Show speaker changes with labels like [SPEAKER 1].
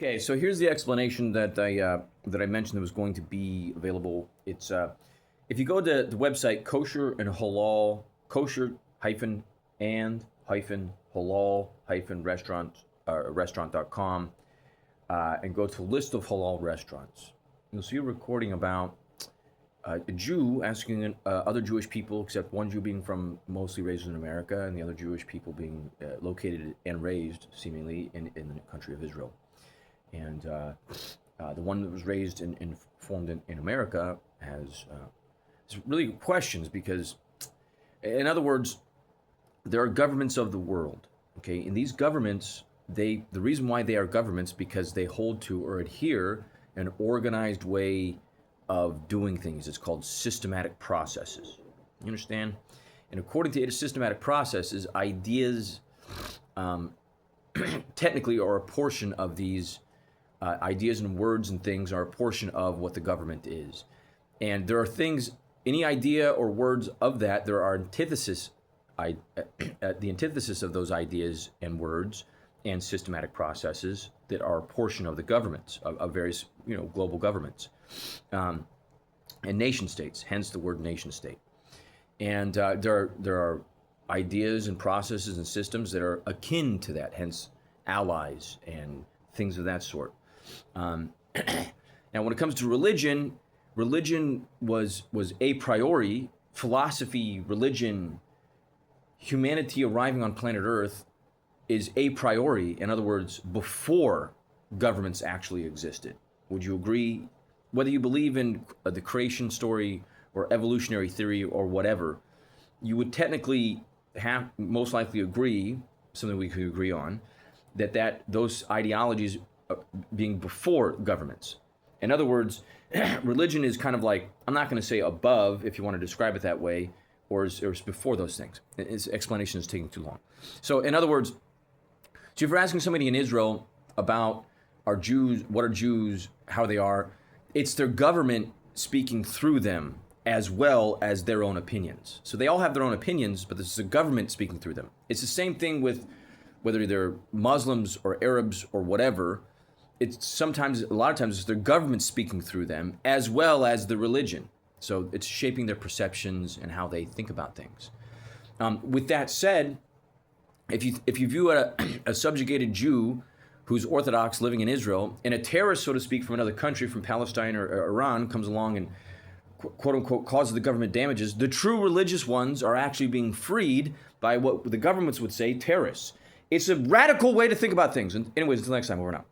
[SPEAKER 1] Okay, so here's the explanation that I mentioned that was going to be available. It's if you go to the website kosher and halal kosher hyphen and hyphen halal hyphen restaurant.com and go to list of halal restaurants. You'll see a recording about a Jew asking other Jewish people, except one Jew being mostly raised in America, and the other Jewish people being located and raised, seemingly, in the country of Israel. And the one that was raised and formed in America has really questions because, in other words, there are governments of the world. Okay, and these governments, the reason why they are governments because they hold to or adhere an organized way of doing things. It's called systematic processes. You understand? And according to systematic processes, ideas technically are a portion of these ideas and words and things are a portion of what the government is. And there are things, any idea or words of that, there are the antithesis of those ideas and words and systematic processes that are a portion of the governments, of various global governments. And nation states, hence the word nation state. And there are ideas and processes and systems that are akin to that, hence allies and things of that sort. Now, when it comes to religion was a priori. Philosophy, religion, humanity arriving on planet Earth is a priori. In other words, before governments actually existed. Would you agree? Whether you believe in the creation story or evolutionary theory or whatever, you would technically most likely agree, something we could agree on, that those ideologies being before governments. In other words, religion is kind of like, I'm not going to say above, if you want to describe it that way, or is before those things. Its explanation is taking too long. So in other words, so if you're asking somebody in Israel about what are Jews, how they are, it's their government speaking through them as well as their own opinions. So they all have their own opinions, but this is a government speaking through them. It's the same thing with whether they're Muslims or Arabs or whatever. A lot of times it's their government speaking through them as well as the religion. So it's shaping their perceptions and how they think about things. With that said, if you view a subjugated Jew who's Orthodox living in Israel, and a terrorist, so to speak, from another country, from Palestine or Iran, comes along and quote unquote causes the government damages, the true religious ones are actually being freed by what the governments would say terrorists. It's a radical way to think about things. And anyways, until next time, over and out.